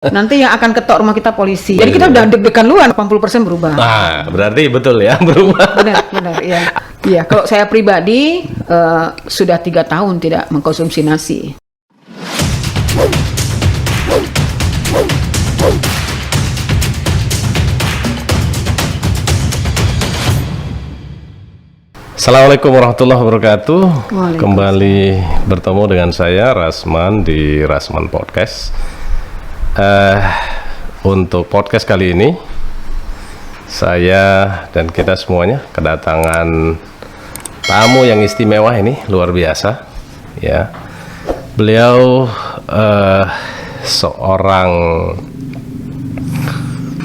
Nanti yang akan ketok rumah kita polisi. Jadi kita udah deg-degan luar, 80% berubah. Nah, berarti betul ya berubah. Benar, iya. Iya, kalau saya pribadi sudah 3 tahun tidak mengkonsumsi nasi. Assalamualaikum warahmatullahi wabarakatuh. Waalaikumsalam. Kembali bertemu dengan saya Rasman di Rasman Podcast. Untuk podcast kali ini saya dan kita semuanya kedatangan tamu yang istimewa ini, luar biasa ya. Beliau seorang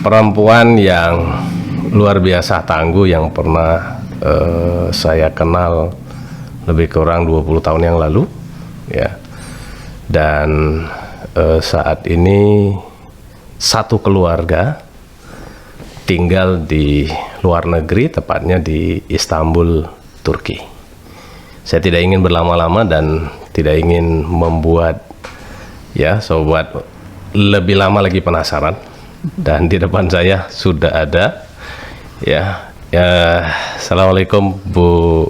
perempuan yang luar biasa tangguh yang pernah saya kenal lebih kurang 20 tahun yang lalu ya. Dan saat ini satu keluarga tinggal di luar negeri, tepatnya di Istanbul, Turki. Saya tidak ingin berlama-lama dan tidak ingin membuat ya sobat lebih lama lagi penasaran. Dan di depan saya sudah ada ya, Assalamualaikum Bu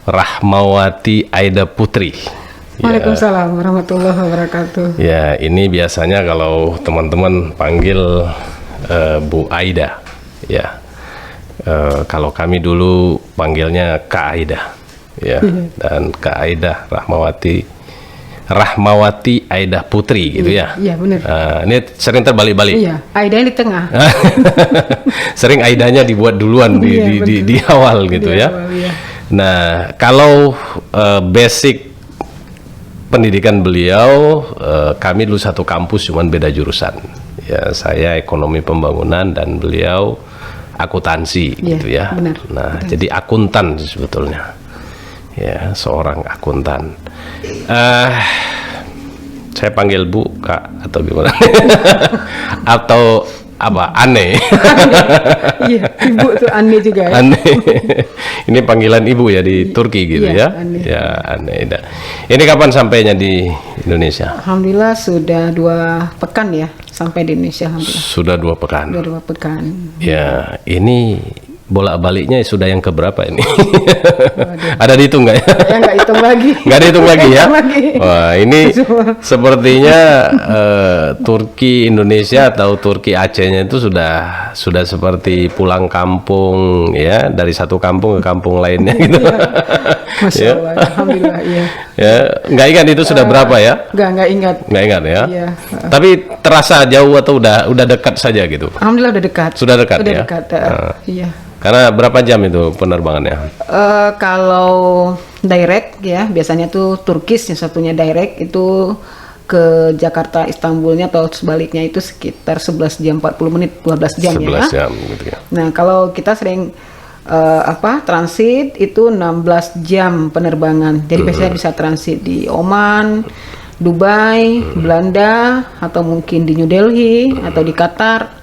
Rahmawati Aida Putri. Waalaikumsalam warahmatullahi wabarakatuh. Ya, ini biasanya kalau teman-teman panggil Bu Aida, ya. Kalau kami dulu panggilnya Kak Aida, ya. Dan Kak Aida Rahmawati Aida Putri, gitu ya. Iya, benar. Ini sering terbalik-balik. Iya, Aida di tengah. Sering Aidanya dibuat duluan di awal gitu Di ya. awal, iya. Nah, kalau basic pendidikan beliau, kami dulu satu kampus, cuman beda jurusan. Ya, saya ekonomi pembangunan dan beliau akuntansi, gitu ya. Benar. Nah, jadi akuntan sebetulnya. Ya, seorang akuntan. Saya panggil Bu, Kak, atau gimana? Atau apa? Aneh. Iya, ibu tuh aneh juga ya. Aneh. Ini panggilan ibu ya di Turki gitu Iya, ya. Aneh. Ya, Aneh. Ini kapan sampainya di Indonesia? Alhamdulillah sudah 2 pekan ya sampai di Indonesia. Alhamdulillah. Sudah 2 pekan. Sudah 2 pekan. Ya, ini bolak-baliknya sudah yang keberapa ini? Ada dihitung nggak ya? Saya nggak hitung lagi. Nggak dihitung lagi ya? Hitung lagi. Wah, ini sepertinya Turki Indonesia atau Turki Acehnya itu sudah seperti pulang kampung ya, dari satu kampung ke kampung lainnya gitu. Masya Ya. Allah, alhamdulillah iya. Ya, nggak ingat itu sudah berapa ya? Nggak ingat. Nggak ingat ya? Iya. Tapi terasa jauh atau udah dekat saja gitu? Alhamdulillah udah dekat. Sudah dekat Udah ya? dekat. Iya. Karena berapa jam itu penerbangannya? Kalau direct ya, biasanya tuh Turkish yang satunya direct itu ke Jakarta Istanbulnya atau sebaliknya itu sekitar 11 jam 40 menit, 12 jam 11 ya. jam gitu ya. Nah, kalau kita sering transit itu 16 jam penerbangan. Jadi biasanya bisa transit di Oman, Dubai, Belanda, atau mungkin di New Delhi, atau di Qatar,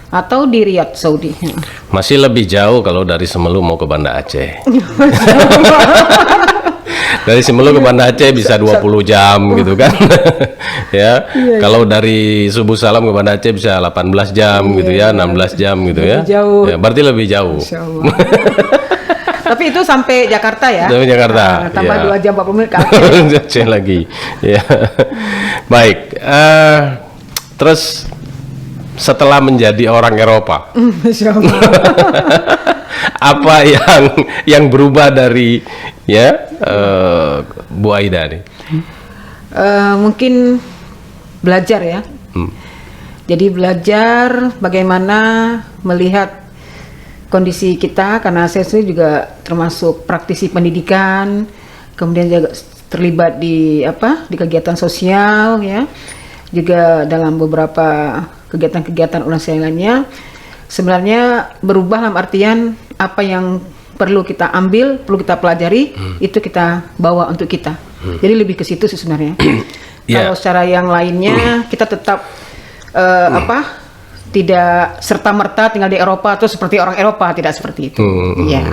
atau di Riyadh, Saudi. Masih lebih jauh kalau dari Semelu mau ke Banda Aceh. Dari Semelu ke Banda Aceh bisa 20 jam gitu kan. Ya. Kalau dari Subuh Salam ke Banda Aceh bisa 18 jam gitu ya, 16 jam gitu ya. Lebih jauh. Ya, berarti lebih jauh. Masya Allah. Tapi itu sampai Jakarta ya. Sampai Jakarta. Tambah Ya. 2 jam 40 menit ke Aceh. Aceh lagi. Ya. Baik. Terus setelah menjadi orang Eropa, Masya Allah. apa yang berubah dari ya Bu Aida nih? Mungkin belajar ya. Jadi belajar bagaimana melihat kondisi kita, karena saya sendiri juga termasuk praktisi pendidikan, kemudian juga terlibat di kegiatan sosial ya, juga dalam beberapa kegiatan-kegiatan organisasi lainnya. Sebenarnya berubah dalam artian apa yang perlu kita ambil, perlu kita pelajari, itu kita bawa untuk kita. Jadi lebih ke situ sih sebenarnya. Kalau secara yang lainnya kita tetap tidak serta-merta tinggal di Eropa atau seperti orang Eropa, tidak seperti itu. Ya.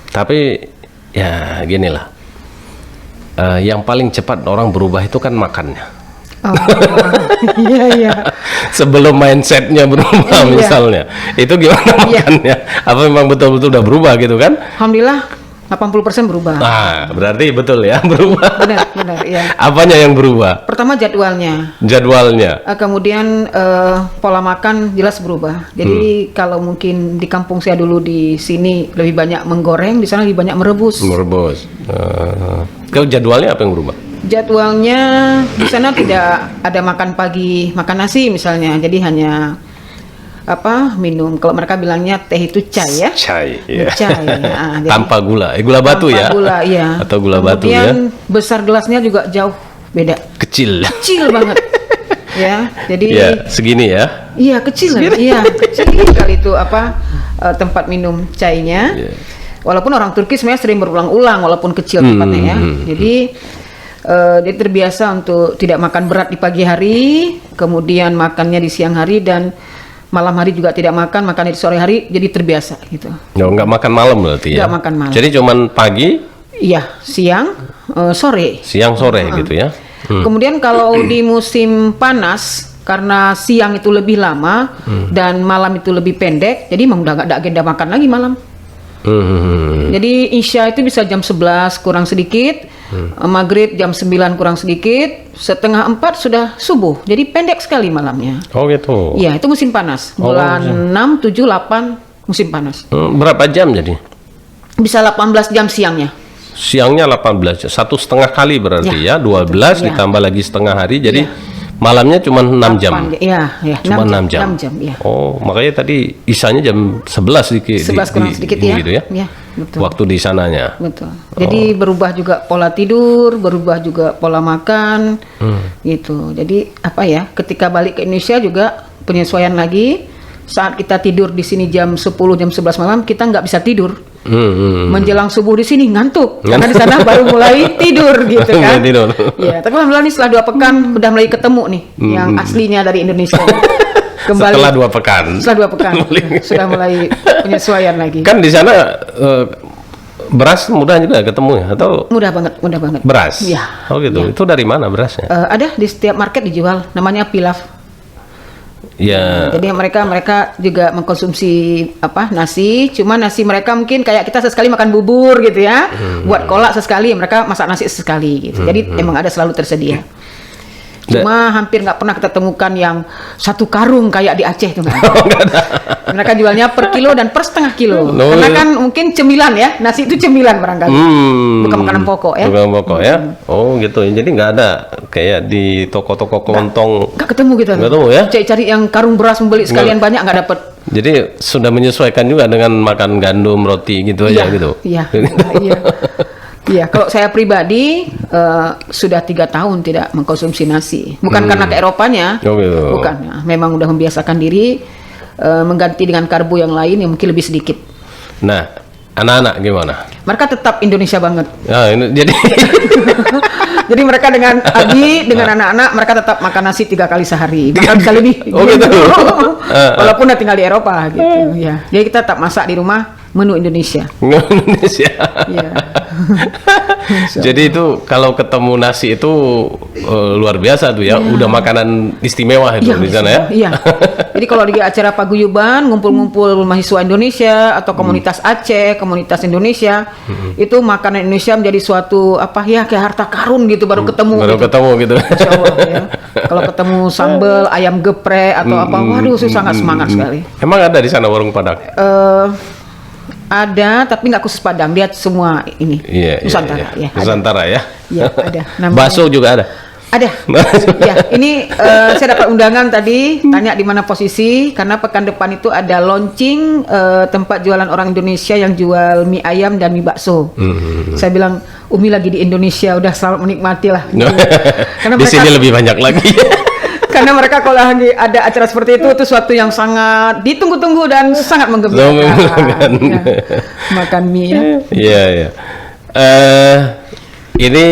Tapi ya ginilah, yang paling cepat orang berubah itu kan makannya. Oh, iya iya. Sebelum mindsetnya berubah Iya. misalnya, itu gimana Iya. makannya? Apa memang betul-betul udah berubah gitu kan? Alhamdulillah 80% berubah. Nah, berarti betul ya berubah. Benar, benar, iya. Apanya yang berubah? Pertama jadwalnya. Jadwalnya. Kemudian pola makan jelas berubah. Jadi kalau mungkin di kampung saya dulu di sini lebih banyak menggoreng, di sana lebih banyak merebus. Merebus. Kalau jadwalnya apa yang berubah? Jadwalnya di sana tidak ada makan pagi, makan nasi misalnya. Jadi hanya minum. Kalau mereka bilangnya teh itu chai ya. Chai, ya. Chai. Nah, jadi Tanpa gula, gula batu tanpa ya? Gula, iya. Atau gula batu ya? Kemudian besar gelasnya juga jauh beda. Kecil. Kecil banget. Ya, jadi Ya, segini ya? iya kecil, iya kecil kali itu tempat minum chainya. Iya. Walaupun orang Turki sebenarnya sering berulang-ulang, walaupun kecil tempatnya ya. Jadi dia terbiasa untuk tidak makan berat di pagi hari, kemudian makannya di siang hari dan malam hari juga tidak makan, makannya di sore hari, jadi terbiasa gitu. Nggak makan malam berarti ya? Nggak makan malam. Jadi cuman pagi, Iya, siang, sore. siang, sore gitu ya? Kemudian kalau di musim panas, karena siang itu lebih lama dan malam itu lebih pendek, jadi memang udah nggak ada agenda makan lagi malam. Jadi Isya itu bisa jam 11 kurang sedikit, Maghrib jam 9 kurang sedikit, setengah 4 sudah subuh. Jadi pendek sekali malamnya. Oh gitu. Iya, itu musim panas. Bulan 6, 7, 8 musim panas. Berapa jam jadi? Bisa 18 jam siangnya. Siangnya 18 jam, 1,5 kali berarti ya, 12 Ya. ditambah lagi setengah hari, jadi malamnya cuma 6 jam. Iya, ya. Cuma 6 jam. 6 jam, iya. Oh, makanya tadi isanya jam 11 dikit. 11 kurang sedikit ya. Gitu ya. Iya, betul. Waktu di sananya. Betul. Jadi berubah juga pola tidur, berubah juga pola makan, gitu. Jadi ketika balik ke Indonesia juga penyesuaian lagi. Saat kita tidur di sini jam 10, jam 11 malam, kita nggak bisa tidur. Menjelang subuh di sini ngantuk, karena di sana baru mulai tidur gitu kan. Tidur. Ya, tapi alhamdulillah nih setelah 2 pekan udah mulai ketemu nih yang aslinya dari Indonesia. Kembali Setelah 2 pekan. Setelah 2 pekan sudah mulai penyesuaian lagi. Kan di sana beras mudah juga ketemu ya atau Mudah banget. beras? Iya. Oh gitu. Iya. Itu dari mana berasnya? Ada di setiap market dijual, namanya pilaf. Ya. Jadi mereka juga mengkonsumsi nasi, cuma nasi mereka mungkin kayak kita sesekali makan bubur gitu ya. Buat kolak sesekali, mereka masak nasi sesekali gitu. Jadi emang ada selalu tersedia. Cuma hampir nggak pernah kita temukan yang 1 karung kayak di Aceh tuh nggak ada. Mereka jualnya per kilo dan per setengah kilo. Karena kan mungkin cemilan ya, nasi itu cemilan barangkali. Bukan makanan pokok ya. Bukan pokok ya. Oh gitu. Jadi nggak ada kayak di toko-toko kelontong. Nggak ketemu gitu. Nggak ketemu ya. Cari yang karung beras membeli sekalian banyak nggak dapet. Jadi sudah menyesuaikan juga dengan makan gandum, roti gitu aja gitu. Iya. Iya, kalau saya pribadi sudah 3 tahun tidak mengkonsumsi nasi. Bukan karena ke Eropanya, Oh, gitu. bukan. Nah, memang udah membiasakan diri mengganti dengan karbo yang lain yang mungkin lebih sedikit. Nah, anak-anak gimana? Mereka tetap Indonesia banget. Nah, ini jadi Jadi mereka dengan Abi, dengan anak-anak, mereka tetap makan nasi 3 kali sehari, bahkan bisa lebih. Oh, gitu. Walaupun udah tinggal di Eropa gitu. Ya, jadi kita tetap masak di rumah menu Indonesia. Indonesia. Iya. Jadi itu kalau ketemu nasi itu luar biasa tuh ya, udah makanan istimewa itu di sana ya. Iya. Jadi kalau di acara paguyuban, ngumpul-ngumpul mahasiswa Indonesia atau komunitas Aceh, komunitas Indonesia, itu makanan Indonesia menjadi suatu kayak harta karun gitu baru ketemu. Baru gitu. ketemu gitu. Insya Allah, ya. Kalau ketemu sambal, ayam geprek atau waduh, sangat semangat sekali. Emang ada di sana warung Padang? Ada, tapi nggak khusus Padang, dia semua ini Nusantara. Iya. Ya, ada. Nusantara ya. Iya, ada. Namanya- Bakso juga ada. Ada. Ya, ini saya dapat undangan tadi, tanya di mana posisi, karena pekan depan itu ada launching tempat jualan orang Indonesia yang jual mie ayam dan mie bakso. Saya bilang, Umi lagi di Indonesia, udah selamat menikmati lah. Karena Di sini lebih banyak lagi. karena mereka kalau lagi ada acara seperti itu suatu yang sangat ditunggu-tunggu dan sangat menggembirakan. Ya, makan mie ya. Iya, iya. Ini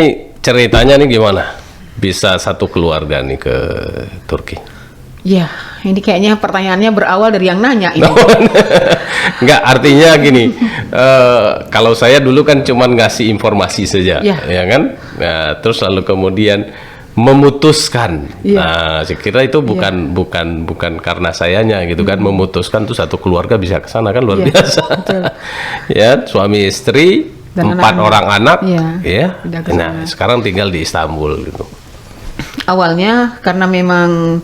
ceritanya nih gimana? Bisa satu keluarga nih ke Turki? Ya, ini kayaknya pertanyaannya berawal dari yang nanya ini. Enggak, artinya gini, kalau saya dulu kan cuman ngasih informasi saja, Ya. ya kan? Nah, terus lalu kemudian memutuskan. Iya. Nah, saya kira itu bukan karena sayanya gitu kan, memutuskan tuh satu keluarga bisa ke sana kan luar Iya, biasa. betul. Ya, suami istri, Dan 4 orang anak, Iya, ya. pindah ke Nah, sana. sekarang tinggal di Istanbul gitu. Awalnya karena memang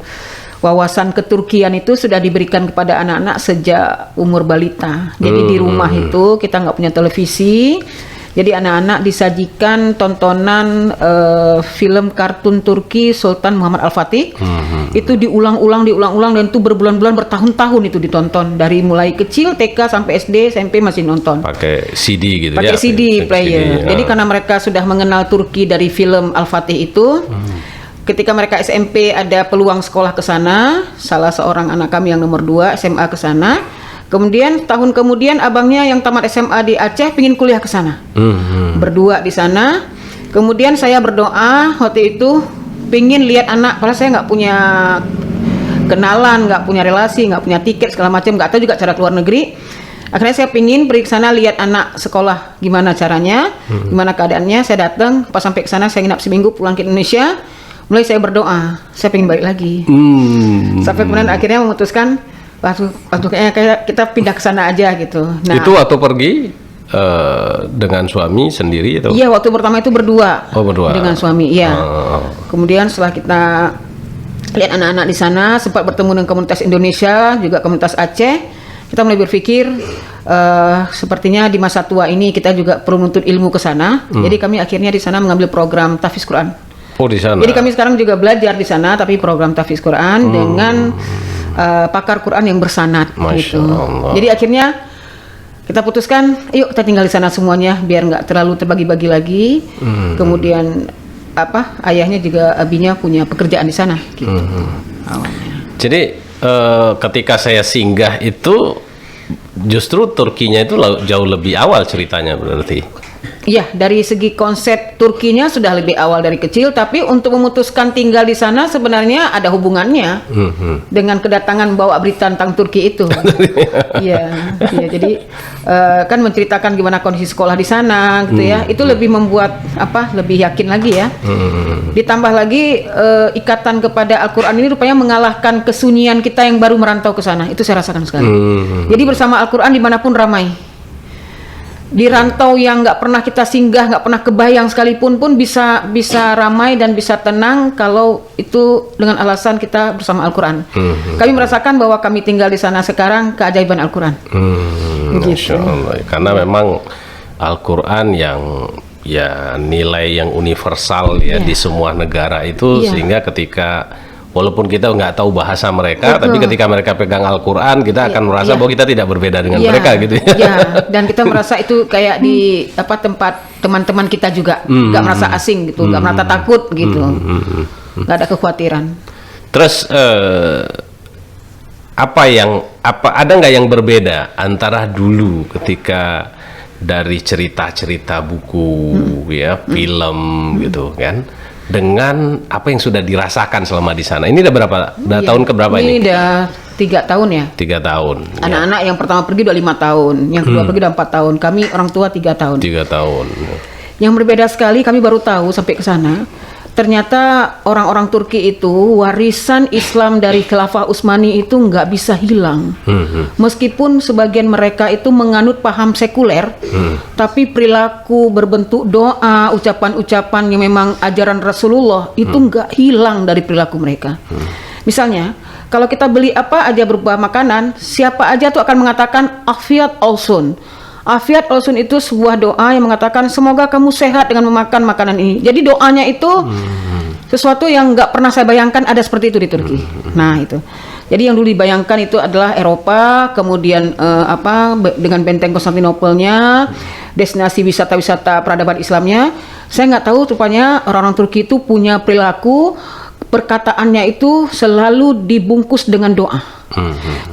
wawasan keturkian itu sudah diberikan kepada anak-anak sejak umur balita. Jadi di rumah itu kita nggak punya televisi. Jadi anak-anak disajikan tontonan film kartun Turki Sultan Muhammad Al-Fatih. Itu diulang-ulang dan itu berbulan-bulan, bertahun-tahun itu ditonton. Dari mulai kecil TK sampai SD, SMP masih nonton. Pakai CD gitu Pakai ya. CD player. CD, Jadi karena mereka sudah mengenal Turki dari film Al-Fatih itu, ketika mereka SMP ada peluang sekolah ke sana, salah seorang anak kami yang nomor 2 SMA ke sana. Kemudian tahun kemudian abangnya yang tamat SMA di Aceh pingin kuliah ke sana. Berdua di sana. Kemudian saya berdoa waktu itu pingin lihat anak, padahal saya nggak punya kenalan, nggak punya relasi, nggak punya tiket segala macam, nggak tahu juga cara keluar negeri. Akhirnya saya pingin pergi ke sana lihat anak sekolah gimana caranya, gimana keadaannya. Saya datang, pas sampai ke sana saya nginap seminggu, pulang ke Indonesia. Mulai saya berdoa, saya pingin balik lagi. Sampai kemudian akhirnya memutuskan waktu kayak kita pindah ke sana aja gitu. Nah, itu waktu pergi dengan suami sendiri atau? iya, waktu pertama itu berdua. Oh, berdua. Dengan suami, iya. Oh. Kemudian setelah kita lihat anak-anak di sana, sempat bertemu dengan komunitas Indonesia, juga komunitas Aceh, kita mulai berpikir sepertinya di masa tua ini kita juga perlu menuntut ilmu ke sana. Jadi kami akhirnya di sana mengambil program tahfiz Quran. Oh, di sana. Jadi kami sekarang juga belajar di sana, tapi program tahfiz Quran dengan pakar Quran yang bersanad gitu. Allah. Jadi akhirnya kita putuskan, yuk kita tinggal di sana semuanya biar nggak terlalu terbagi-bagi lagi. Kemudian ayahnya juga abinya punya pekerjaan di sana gitu. Awalnya. Jadi ketika saya singgah itu justru Turkinya itu jauh lebih awal ceritanya berarti. Iya, dari segi konsep Turkinya sudah lebih awal dari kecil, tapi untuk memutuskan tinggal di sana sebenarnya ada hubungannya dengan kedatangan bawa berita tentang Turki itu. Iya, jadi kan menceritakan gimana kondisi sekolah di sana, gitu ya. Itu lebih membuat lebih yakin lagi ya. Ditambah lagi ikatan kepada Al-Quran ini rupanya mengalahkan kesunyian kita yang baru merantau ke sana. Itu saya rasakan sekali. Jadi bersama Al-Quran dimanapun ramai. Di rantau yang nggak pernah kita singgah, nggak pernah kebayang sekalipun pun bisa ramai dan bisa tenang kalau itu dengan alasan kita bersama Al-Quran. Kami merasakan bahwa kami tinggal di sana sekarang keajaiban Al-Quran. Masya Allah. Karena memang Al-Quran yang nilai yang universal ya di semua negara itu, sehingga ketika walaupun kita nggak tahu bahasa mereka, tapi ketika mereka pegang Al-Quran, kita akan merasa bahwa kita tidak berbeda dengan mereka gitu ya. Iya, dan kita merasa itu kayak di tempat teman-teman kita juga, nggak merasa asing gitu, nggak merasa takut gitu, nggak ada kekhawatiran. Terus ada nggak yang berbeda antara dulu ketika dari cerita-cerita buku film gitu kan, dengan apa yang sudah dirasakan selama di sana? Ini udah berapa? Udah tahun keberapa ini? Ini udah 3 tahun ya. 3 tahun. Anak-anak yang pertama pergi udah 5 tahun, yang kedua pergi udah 4 tahun. Kami orang tua 3 tahun. 3 tahun. Yang berbeda sekali, kami baru tahu sampai ke sana. Ternyata orang-orang Turki itu warisan Islam dari Khilafah Utsmani itu nggak bisa hilang. Meskipun sebagian mereka itu menganut paham sekuler, tapi perilaku berbentuk doa, ucapan-ucapan yang memang ajaran Rasulullah itu nggak hilang dari perilaku mereka. Misalnya, kalau kita beli apa aja berupa makanan, siapa aja tuh akan mengatakan Afiyat Olsun. Afiyat Olsun itu sebuah doa yang mengatakan semoga kamu sehat dengan memakan makanan ini. Jadi doanya itu sesuatu yang nggak pernah saya bayangkan ada seperti itu di Turki. Nah itu. Jadi yang dulu dibayangkan itu adalah Eropa, kemudian dengan benteng Konstantinopelnya, destinasi wisata-wisata peradaban Islamnya. Saya nggak tahu rupanya orang-orang Turki itu punya perilaku perkataannya itu selalu dibungkus dengan doa.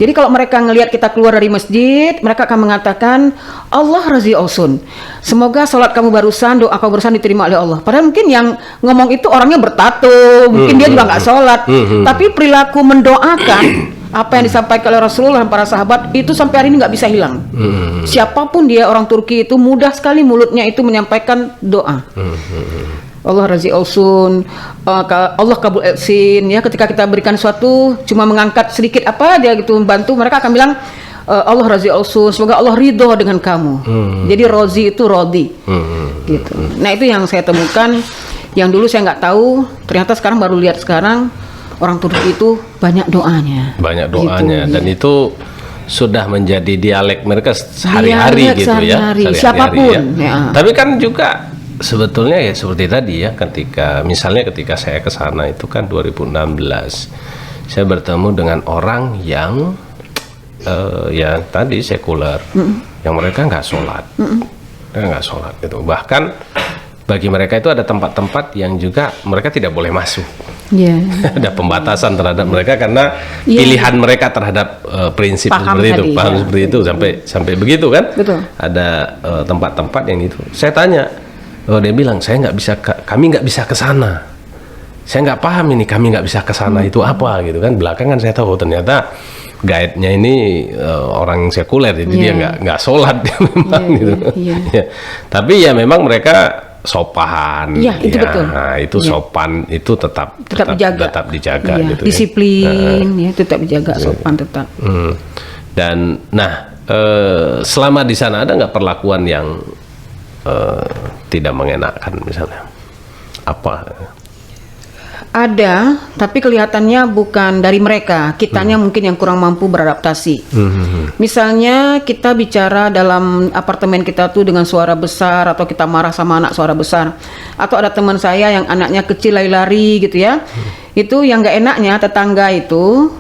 Jadi kalau mereka ngelihat kita keluar dari masjid, mereka akan mengatakan Allah razi olsun. Semoga sholat kamu barusan, doa kamu barusan diterima oleh Allah. Padahal mungkin yang ngomong itu orangnya bertato, mungkin dia juga nggak sholat, tapi perilaku mendoakan apa yang disampaikan oleh Rasulullah dan para sahabat itu sampai hari ini nggak bisa hilang. Siapapun dia, orang Turki itu mudah sekali mulutnya itu menyampaikan doa. Allah razi ulsun, Allah kabul elsin ya. Ketika kita berikan sesuatu cuma mengangkat sedikit apa aja gitu membantu, mereka akan bilang Allah razi ulsun, semoga Allah ridho dengan kamu. Jadi rozi itu rodi gitu. Nah itu yang saya temukan, yang dulu saya nggak tahu, ternyata sekarang baru lihat sekarang orang Turki itu banyak doanya. Banyak doanya, gitu, dan ya. itu sudah menjadi dialek mereka sehari-hari Dialek gitu ya. sehari-hari, Sehari-hari siapapun, ya. ya. Tapi kan juga sebetulnya ya seperti tadi ya, ketika saya ke sana itu kan 2016, saya bertemu dengan orang yang ya tadi sekuler, yang mereka nggak sholat, mereka nggak sholat gitu. Bahkan bagi mereka itu ada tempat-tempat yang juga mereka tidak boleh masuk. Yeah. Ada pembatasan terhadap mereka karena Yeah. pilihan mereka terhadap prinsip Paham seperti itu, tadi, paham ya. seperti itu, sampai begitu kan? Betul. Ada tempat-tempat yang itu. Saya tanya, dia bilang kami nggak bisa ke sana. Saya nggak paham ini, kami nggak bisa ke sana itu apa gitu kan? Belakangan saya tahu ternyata guide-nya ini orang sekuler, jadi dia nggak sholat memang gitu. Ya. Tapi ya memang mereka sopan, Iya, itu betul. Nah, itu sopan itu tetap dijaga Iya, gitu. disiplin, ya tetap dijaga, sopan tetap. Dan selama di sana ada nggak perlakuan yang tidak mengenakan misalnya? Apa? Ada, tapi kelihatannya bukan dari mereka. Kitanya mungkin yang kurang mampu beradaptasi. Misalnya kita bicara dalam apartemen kita tuh dengan suara besar, atau kita marah sama anak suara besar, atau ada teman saya yang anaknya kecil lari-lari gitu ya. Itu yang nggak enaknya, tetangga itu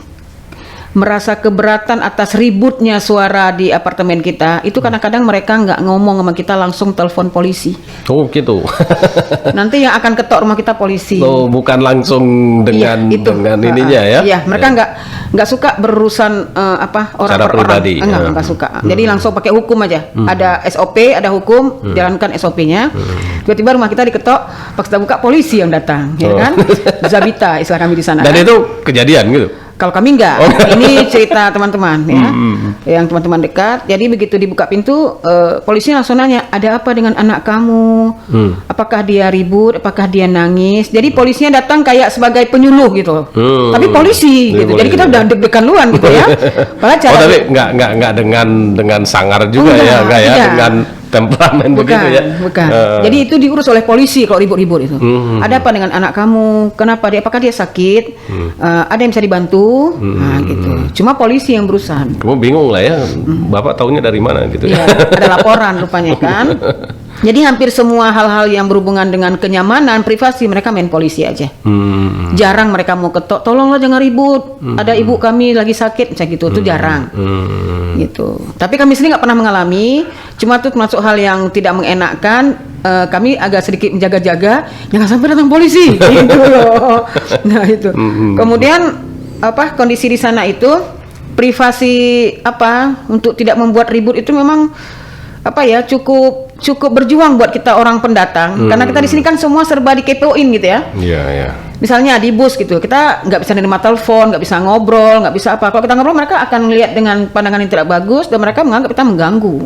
merasa keberatan atas ributnya suara di apartemen kita. Itu kadang-kadang mereka nggak ngomong sama kita, langsung telepon polisi. Oh gitu. Nanti yang akan ketok rumah kita polisi. Oh, bukan langsung dengan ininya ya? Iya, mereka nggak suka berurusan orang secara per pribadi. orang. Nggak suka. Jadi langsung pakai hukum aja. Ada SOP, ada hukum, jalankan SOP-nya. Tiba-tiba rumah kita diketok, pas kita buka polisi yang datang, ya kan? Zabita istilah kami di sana. Dan kan? itu kejadian gitu. Kalau kami enggak, ini cerita teman-teman ya, yang teman-teman dekat. Jadi begitu dibuka pintu, polisi langsung nanya, ada apa dengan anak kamu? Apakah dia ribut? Apakah dia nangis? Jadi polisinya datang kayak sebagai penyuluh gitu. Tapi polisi gitu. Jadi kita udah deg-degan luan gitu ya. Padahal cara tapi nggak dengan sangar juga ya, nggak ya, dengan temperamen begitu ya. Bukan. Jadi itu diurus oleh polisi kalau ribut-ribut itu. Ada apa dengan anak kamu? Kenapa dia? Apakah dia sakit? Ada yang bisa dibantu? Nah, gitu. Cuma polisi yang berusaha. Kamu bingung lah ya, Bapak taunya dari mana gitu ya? Ada laporan rupanya kan. Jadi hampir semua hal-hal yang berhubungan dengan kenyamanan, privasi, mereka main polisi aja. Jarang mereka mau ketok, tolonglah jangan ribut. Ada ibu kami lagi sakit, misalnya gitu. Itu jarang. Gitu. Tapi kami sendiri nggak pernah mengalami. Cuma itu termasuk hal yang tidak mengenakan. Kami agak sedikit menjaga-jaga, jangan sampai datang polisi. Gitu loh. Nah itu. Kemudian kondisi di sana itu privasi untuk tidak membuat ribut itu memang cukup berjuang buat kita orang pendatang, karena kita di sini kan semua serba dikepoin gitu ya. Iya, iya. Misalnya di bus gitu, kita nggak bisa nerima telepon, nggak bisa ngobrol, nggak bisa apa. Kalau kita ngobrol, mereka akan melihat dengan pandangan yang tidak bagus dan mereka menganggap kita mengganggu.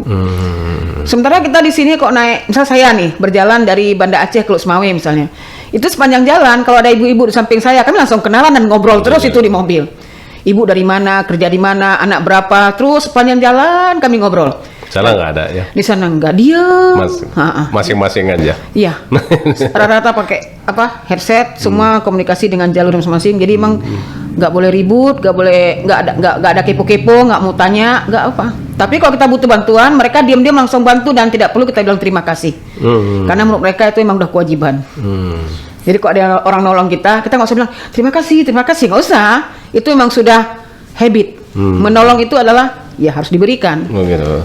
Sementara kita di sini kok naik, misal saya nih berjalan dari Banda Aceh ke Lusmawe misalnya, itu sepanjang jalan kalau ada ibu-ibu di samping saya, kami langsung kenalan dan ngobrol terus itu di mobil. Ibu dari mana, kerja di mana, anak berapa, terus sepanjang jalan kami ngobrol. Sana nggak ada ya? Di sana nggak, diam. Masing-masing aja. Iya. Rata-rata pakai headset, semua komunikasi dengan jalur masing-masing. Jadi emang nggak boleh ribut, nggak ada kepo-kepo, nggak mau tanya, nggak apa. Tapi kalau kita butuh bantuan, mereka diam-diam langsung bantu dan tidak perlu kita bilang terima kasih. Karena menurut mereka itu emang udah kewajiban. Jadi kalau ada orang nolong kita nggak usah bilang terima kasih, nggak usah. Itu emang sudah habit. Menolong itu adalah ya harus diberikan,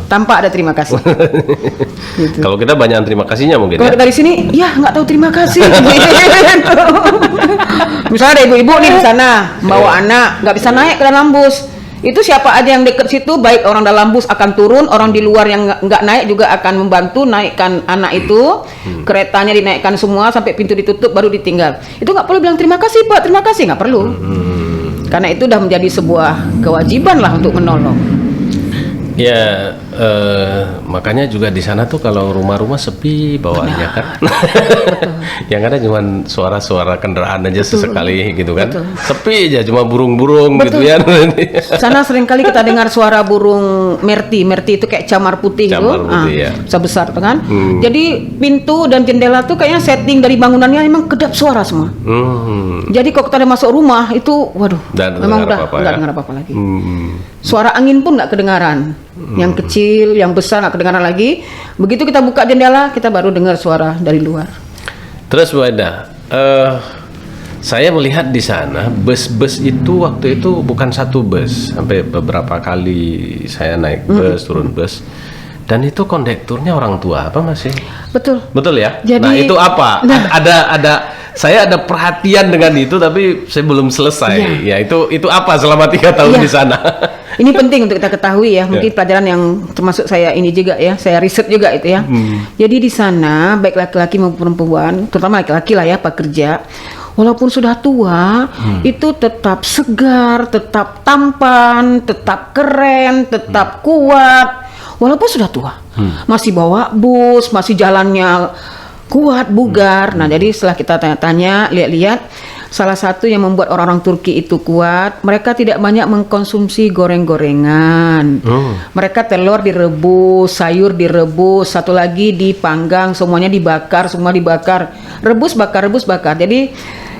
tanpa ada terima kasih. Gitu. Kalau kita banyak terima kasihnya mungkin. Kalau dari sini, ya nggak tahu terima kasih. Misalnya ada ibu-ibu nih di sana bawa anak, nggak bisa naik ke dalam bus. Itu siapa aja yang deket situ, baik orang dalam bus akan turun, orang di luar yang nggak naik juga akan membantu naikkan anak itu. Keretanya dinaikkan semua sampai pintu ditutup baru ditinggal. Itu nggak perlu bilang terima kasih Pak, terima kasih, nggak perlu. Karena itu udah menjadi sebuah kewajiban lah untuk menolong. Ya, makanya juga di sana tuh kalau rumah-rumah sepi bawaannya kan. Yang ada cuma suara-suara kendaraan aja sesekali gitu kan. Betul. Sepi aja cuma burung-burung gitu ya. Sana seringkali kita dengar suara burung merti. Merti itu kayak camar putih Camar itu. putih, ya. Sebesar tuh kan. Jadi pintu dan jendela tuh kayaknya setting dari bangunannya memang kedap suara semua. Jadi kalau kita udah masuk rumah itu waduh, Dan memang dengar udah apa-apa, nggak ya? dengar apa-apa lagi. Suara angin pun nggak kedengaran. Yang kecil, yang besar nggak kedengaran lagi. Begitu kita buka jendela, kita baru dengar suara dari luar. Terus Bu Eda, saya melihat di sana bus-bus itu waktu itu bukan satu bus, sampai beberapa kali saya naik bus, turun bus, dan itu kondekturnya orang tua apa masih? Betul. Betul ya? Jadi- nah itu apa? Nah. Saya ada perhatian dengan itu, tapi saya belum selesai. Ya itu apa selama 3 tahun Iya. di sana? Ini penting untuk kita ketahui ya, mungkin pelajaran yang termasuk saya ini juga ya, saya riset juga itu ya. Jadi di sana baik laki-laki maupun perempuan, terutama laki-laki lah ya, pekerja, walaupun sudah tua, itu tetap segar, tetap tampan, tetap keren, tetap kuat, walaupun sudah tua, masih bawa bus, masih jalannya kuat, bugar. Nah, jadi setelah kita tanya-tanya, lihat-lihat, salah satu yang membuat orang-orang Turki itu kuat, mereka tidak banyak mengkonsumsi goreng-gorengan. Mereka telur direbus, sayur direbus, satu lagi dipanggang, semuanya dibakar, semua dibakar. Rebus, bakar, rebus, bakar. Jadi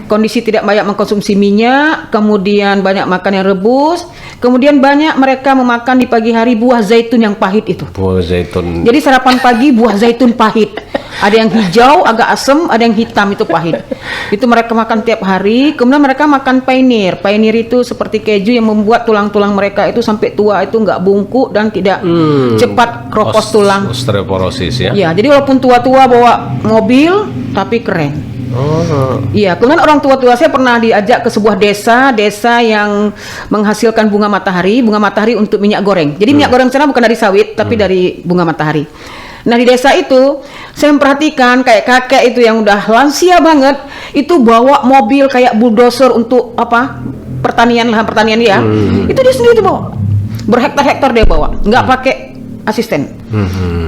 kondisi tidak banyak mengkonsumsi minyak, kemudian banyak makan yang rebus, kemudian banyak mereka memakan di pagi hari buah zaitun yang pahit itu. Buah zaitun. Jadi sarapan pagi buah zaitun pahit. Ada yang hijau, agak asam, ada yang hitam itu pahit. Itu mereka makan tiap hari. Kemudian mereka makan paneer. Paneer itu seperti keju yang membuat tulang-tulang mereka itu sampai tua itu nggak bungkuk dan tidak cepat keropos tulang. Osteoporosis ya? Ya, jadi walaupun tua-tua bawa mobil, tapi keren. Iya, kemudian orang tua-tua saya pernah diajak ke sebuah desa yang menghasilkan bunga matahari untuk minyak goreng. Jadi minyak goreng sana bukan dari sawit, tapi dari bunga matahari. Nah, di desa itu saya memperhatikan kayak kakek itu yang udah lansia banget, itu bawa mobil kayak bulldozer untuk apa? Pertanian, lahan pertanian ya. Itu dia sendiri tuh bawa. Berhektar-hektar dia bawa, nggak pakai asisten.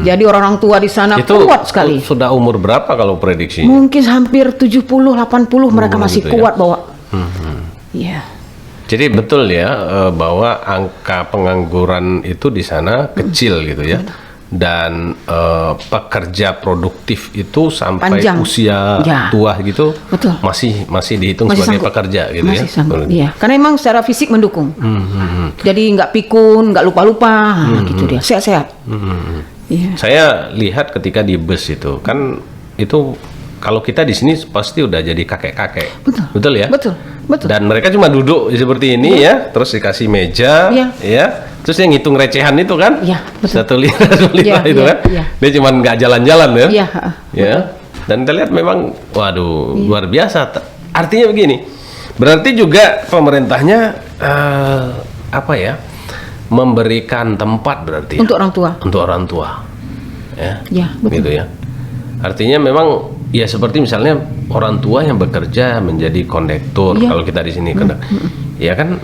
Jadi orang-orang tua di sana Itu kuat sekali. Sudah umur berapa kalau prediksinya? Mungkin hampir 70-80 mereka masih gitu ya. kuat bawa. Iya. Jadi betul ya bahwa angka pengangguran itu di sana kecil gitu ya. Dan pekerja produktif itu sampai Panjang. usia Ya. tua gitu Betul. masih dihitung Masih sebagai sanggup. pekerja gitu Masih ya. sanggup, iya. Karena emang secara fisik mendukung. Jadi nggak pikun, nggak lupa-lupa, gitu dia. Sehat-sehat. Iya. Saya lihat ketika di bus itu kan itu kalau kita di sini pasti udah jadi kakek-kakek. Betul. Ya? Betul. Dan mereka cuma duduk seperti ini ya, terus dikasih meja, Iya. ya, terus yang ngitung recehan itu kan, Iya, betul. 1 lira, 2 lira Iya, itu iya, kan, iya. dia cuma nggak jalan-jalan ya, Iya, ya, dan kita lihat memang, waduh, luar biasa. Artinya begini, berarti juga pemerintahnya apa ya, memberikan tempat berarti ya, Untuk orang tua. untuk orang tua, ya, Ya, betul. gitu ya. Artinya memang ya seperti misalnya orang tua yang bekerja menjadi kondektur Iya. kalau kita di sini ya kan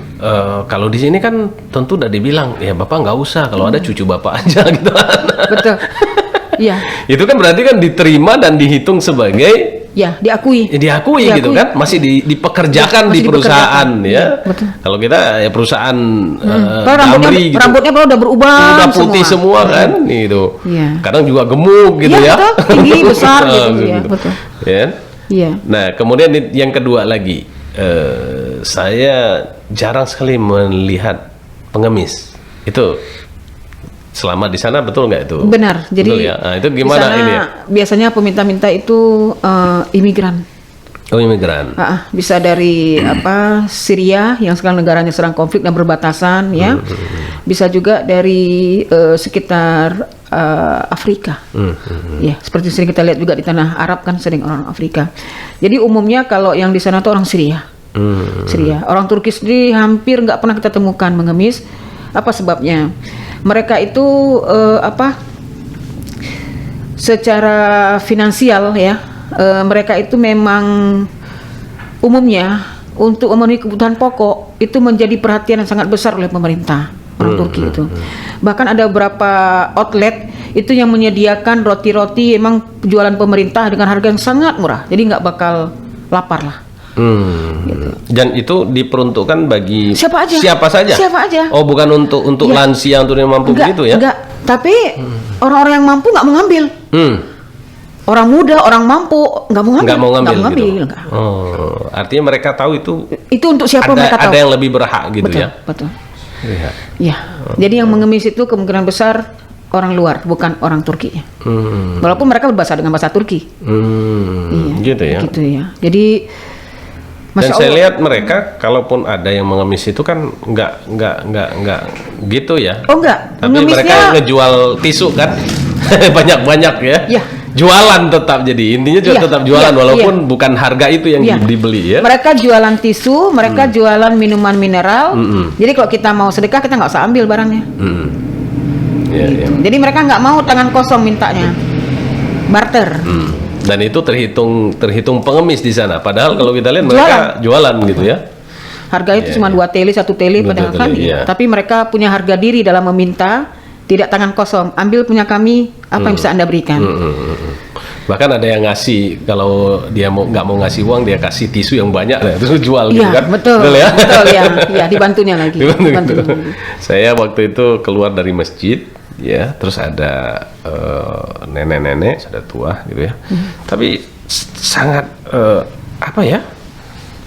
kalau di sini kan tentu udah dibilang ya bapak nggak usah kalau ada cucu bapak aja gitu. Betul. Iya. Itu kan berarti kan diterima dan dihitung sebagai Ya, diakui. diakui gitu kan, masih dipekerjakan Ya, di masih perusahaan dipekerjakan. ya. Iya, betul. Kalau kita ya perusahaan Kalau rambutnya, Damri gitu. rambutnya kalau udah berubah Udah putih semua kan gitu. Iya. Kadang juga gemuk gitu Iya, ya. betul. Tinggi, besar gitu, ya, Gitu. betul. Ya. Iya. Nah, kemudian yang kedua lagi, saya jarang sekali melihat pengemis. Itu selama di sana betul nggak itu? Benar. Jadi Betul ya? Nah, itu di gimana sana ini ya? biasanya peminta-minta itu imigran. Oh, imigran. Bisa dari Syria yang sekarang negaranya sedang konflik dan berbatasan ya. Bisa juga dari sekitar Afrika. Ya, seperti sering kita lihat juga di tanah Arab kan sering orang Afrika. Jadi umumnya kalau yang di sana tuh orang Syria. Syria. Orang Turki sendiri hampir nggak pernah kita temukan mengemis. Apa sebabnya? Mereka itu secara finansial ya, mereka itu memang umumnya untuk memenuhi kebutuhan pokok itu menjadi perhatian yang sangat besar oleh pemerintah. orang Turki itu. Bahkan ada beberapa outlet itu yang menyediakan roti-roti emang jualan pemerintah dengan harga yang sangat murah, jadi nggak bakal lapar lah. Gitu. Dan itu diperuntukkan bagi Siapa aja. siapa saja. Siapa aja. Oh, bukan untuk Ya. lansia, untuk yang mampu Enggak, begitu ya? enggak. Tapi orang-orang yang mampu nggak mau ngambil. Orang muda, orang mampu nggak mau ngambil. Nggak mau ngambil, gitu. Enggak. Oh, artinya mereka tahu itu Itu untuk siapa mereka tahu. ada yang lebih berhak gitu Betul, ya? betul. Iya. Ya. Jadi yang mengemis itu kemungkinan besar orang luar, bukan orang Turki. Walaupun mereka berbahasa dengan bahasa Turki. Gitu ya. Gitu ya. Jadi Dan Masya saya Allah. lihat mereka, kalaupun ada yang mengemis itu kan nggak gitu ya. Oh enggak, Tapi mereka ngejual tisu kan banyak-banyak ya. Iya. Jualan tetap, jadi intinya juga Iya, tetap jualan iya, walaupun bukan harga itu yang Iya. dibeli ya. Mereka jualan tisu, mereka jualan minuman mineral. Jadi kalau kita mau sedekah kita nggak usah ambil barangnya. Iya, iya. Jadi mereka nggak mau tangan kosong mintanya, barter. Dan itu terhitung pengemis di sana. Padahal kalau kita lihat mereka jualan gitu ya. Harga itu Iya, cuma iya. 2 teli, 1 teli Dua padahal teli, kan. iya. Tapi mereka punya harga diri dalam meminta, tidak tangan kosong. Ambil punya kami, apa yang bisa Anda berikan? Bahkan ada yang ngasih, kalau dia nggak mau ngasih uang, dia kasih tisu yang banyak, nah, terus jual gitu Iya, kan. betul. ya? Betul ya. Iya, dibantunya lagi. Dibantu gitu. Dibantunya lagi. Saya waktu itu keluar dari masjid, ya, terus ada nenek-nenek, sudah tua gitu ya. Tapi sangat apa ya?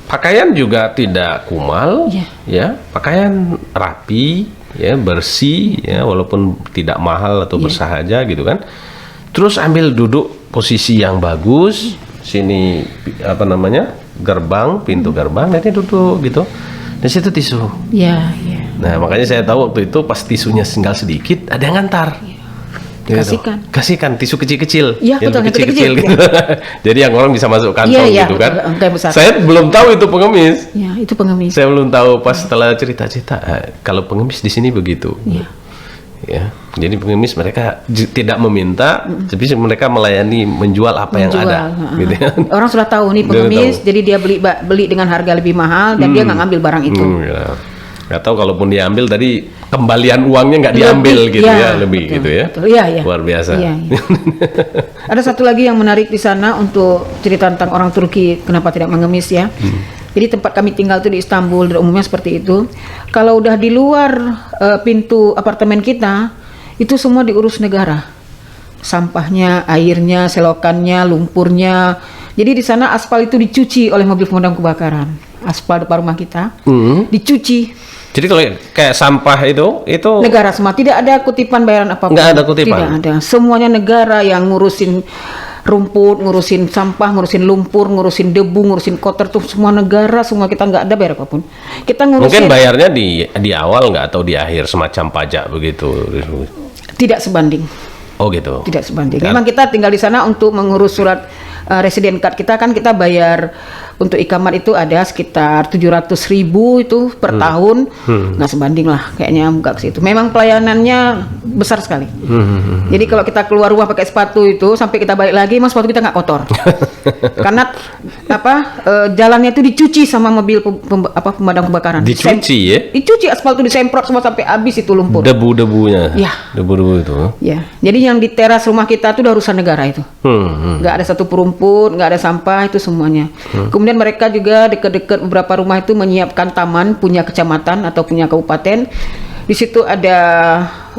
Pakaian juga tidak kumal, Iya. ya, pakaian rapi, ya, bersih, ya, walaupun tidak mahal atau bersahaja gitu kan. Terus ambil duduk posisi yang bagus, sini apa namanya, gerbang, pintu gerbang, nanti duduk gitu. Di situ tisu. Iya, iya. Nah, makanya saya tahu waktu itu pas tisunya tinggal sedikit, ada yang ngantar. Gitu. Kasihkan tisu kecil-kecil. Iya, yang betul, yang kecil-kecil kecil-kecil, gitu. Jadi yang orang bisa masuk kantong Iya, iya, gitu kan. kayak besar. Saya belum tahu itu pengemis. Ya, itu pengemis. Saya belum tahu pas setelah cerita-cerita, kalau pengemis di sini begitu. Iya. Ya, jadi pengemis mereka tidak meminta, tapi mereka melayani, menjual apa yang ada. Gitu ya. Orang sudah tahu nih Dia pengemis, tahu. jadi dia beli dengan harga lebih mahal dan dia nggak ngambil barang itu. Ya. Nggak tahu kalaupun diambil tadi kembalian uangnya nggak diambil Lebih, gitu ya, ya, lebih betul, gitu ya. betul. Iya, iya. Luar biasa. Iya, iya. Ada satu lagi yang menarik di sana untuk cerita tentang orang Turki kenapa tidak mengemis ya. Jadi tempat kami tinggal itu di Istanbul dan umumnya seperti itu. Kalau udah di luar pintu apartemen kita, itu semua diurus negara. Sampahnya, airnya, selokannya, lumpurnya. Jadi di sana aspal itu dicuci oleh mobil pemadam kebakaran. Aspal depan rumah kita dicuci. Jadi kalau kayak sampah itu Negara semua, tidak ada kutipan bayaran apapun. Nggak ada kutipan? Tidak ada. Semuanya negara yang ngurusin rumput, ngurusin sampah, ngurusin lumpur, ngurusin debu, ngurusin kotor tuh semua negara, semua kita nggak ada bayar apapun. Kita ngurusin. mungkin bayarnya di awal nggak atau di akhir semacam pajak begitu. Tidak sebanding. Oh gitu. Tidak sebanding. Kan- Memang kita tinggal di sana untuk mengurus surat resident card kita kan kita bayar untuk ikamat itu ada sekitar 700.000 itu per tahun, nggak sebanding lah kayaknya nggak ke situ. Memang pelayanannya besar sekali. Jadi kalau kita keluar rumah pakai sepatu itu sampai kita balik lagi, mas sepatu kita nggak kotor. Karena jalannya itu dicuci sama mobil pemadam kebakaran. Dicuci ya? Dicuci, aspal itu disemprot semua sampai habis itu lumpur. Debu-debunya. Ya. Debu-debu itu. Ya, jadi yang di teras rumah kita itu udah urusan negara itu. Nggak ada satu perumput, nggak ada sampah, itu semuanya. Kemudian mereka juga dekat-dekat beberapa rumah itu menyiapkan taman punya kecamatan atau punya kabupaten. Di situ ada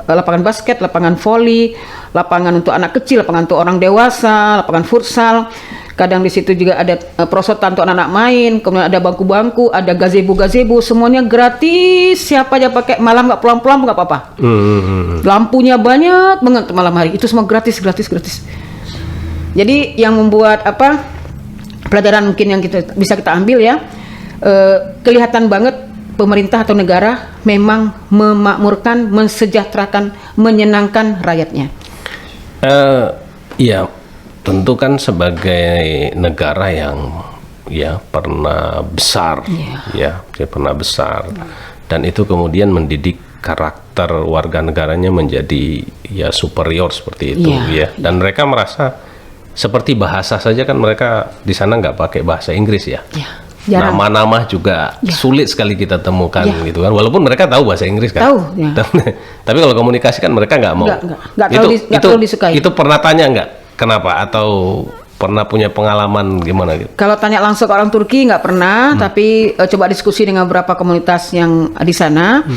lapangan basket, lapangan voli, lapangan untuk anak kecil, lapangan untuk orang dewasa, lapangan futsal. Kadang di situ juga ada perosotan untuk anak-anak main, kemudian ada bangku-bangku, ada gazebo-gazebo, semuanya gratis. Siapa aja pakai, malam nggak pulang-pulang nggak apa-apa. Lampunya banyak banget malam hari, itu semua gratis. Jadi yang membuat pelajaran mungkin yang bisa kita ambil ya, kelihatan banget pemerintah atau negara memang memakmurkan, mensejahterakan, menyenangkan rakyatnya. Iya, tentu kan sebagai negara yang ya pernah besar, ya dia pernah besar, dan itu kemudian mendidik karakter warga negaranya menjadi ya superior seperti itu, ya. Dan mereka merasa seperti bahasa saja kan mereka di sana nggak pakai bahasa Inggris ya. Jarang. Nama-nama juga sulit sekali kita temukan Ya. gitu kan. Walaupun mereka tahu bahasa Inggris kan. Tahu, ya. Tapi kalau komunikasi kan mereka nggak mau. Nggak terlalu disukai. Itu pernah tanya nggak kenapa atau pernah punya pengalaman gimana gitu? Kalau tanya langsung ke orang Turki nggak pernah, tapi coba diskusi dengan beberapa komunitas yang di sana.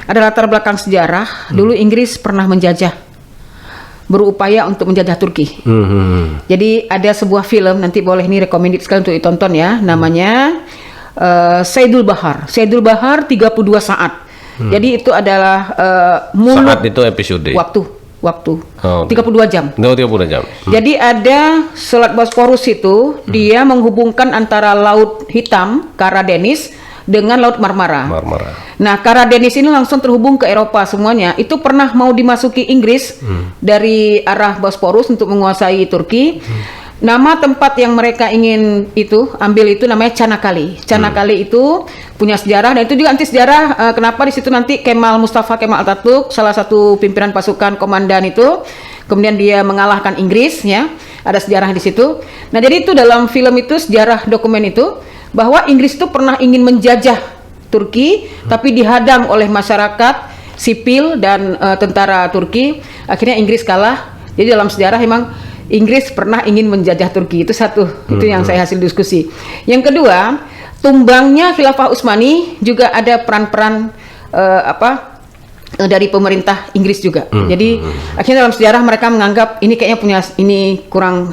Ada latar belakang sejarah. Dulu Inggris pernah menjajah, berupaya untuk menjajah Turki. Jadi ada sebuah film, nanti boleh nih recommended sekali untuk ditonton ya, namanya Saidul Bahar. Saidul Bahar 32 saat. Jadi itu adalah mulut Saat itu episode. waktu Oh, 32 jam. 30 jam. Jadi ada Selat Bosporus itu, dia menghubungkan antara Laut Hitam, Kara Denis, dengan Laut Marmara. Nah, Kara Denis ini langsung terhubung ke Eropa semuanya. Itu pernah mau dimasuki Inggris dari arah Bosporus untuk menguasai Turki. Nama tempat yang mereka ingin ambil itu namanya Çanakkale. Çanakkale itu punya sejarah, dan itu juga anti sejarah. Kenapa di situ nanti Mustafa Kemal Atatürk, salah satu pimpinan pasukan komandan itu, kemudian dia mengalahkan Inggris, ya. Ada sejarah di situ. Nah, jadi itu dalam film itu, sejarah dokumen itu, bahwa Inggris itu pernah ingin menjajah Turki, tapi dihadang oleh masyarakat sipil dan tentara Turki. Akhirnya Inggris kalah. Jadi dalam sejarah memang Inggris pernah ingin menjajah Turki. Itu satu, itu yang saya hasil diskusi. Yang kedua, tumbangnya Khilafah Utsmani juga ada peran-peran dari pemerintah Inggris juga. Jadi akhirnya dalam sejarah mereka menganggap ini kayaknya kurang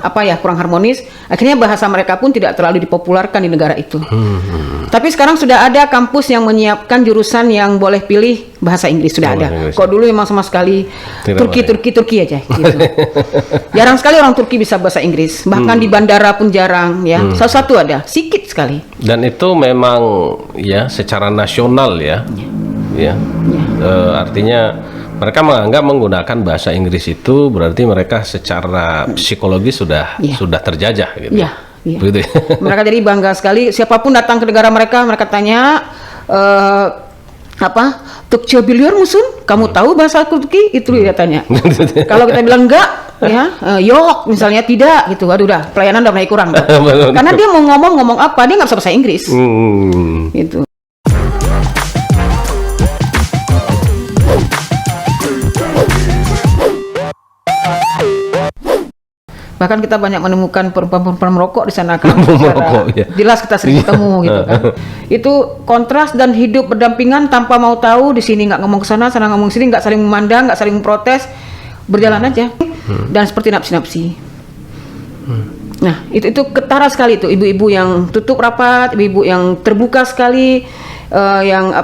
harmonis. Akhirnya bahasa mereka pun tidak terlalu dipopularkan di negara itu. Tapi sekarang sudah ada kampus yang menyiapkan jurusan yang boleh pilih bahasa Inggris, sudah ada. Kok dulu memang sama sekali Turki aja gitu. Jarang sekali orang Turki bisa bahasa Inggris. Bahkan di bandara pun jarang, ya. Satu ada, sedikit sekali. Dan itu memang ya secara nasional ya. Artinya mereka menganggap menggunakan bahasa Inggris itu berarti mereka secara psikologis sudah terjajah gitu. Begitu ya. Mereka jadi bangga sekali. Siapapun datang ke negara mereka tanya Türkçe biliyor musun? Kamu tahu bahasa Turki? Itu dia tanya. Kalau kita bilang enggak, yok misalnya tidak gitu. Aduh, udah pelayanan udah mulai kurang. Karena dia mau ngomong apa, dia nggak bisa bahasa Inggris. Gitu. Bahkan kita banyak menemukan perempuan-perempuan merokok di sana kan. Jelas kita sering ketemu gitu kan. Itu kontras dan hidup berdampingan tanpa mau tahu, di sini nggak ngomong ke sana ngomong sini, nggak saling memandang, nggak saling memprotes, berjalan aja. Dan seperti napsi-napsi. Nah, itu ketara sekali itu, ibu-ibu yang tutup rapat, ibu-ibu yang terbuka sekali, yang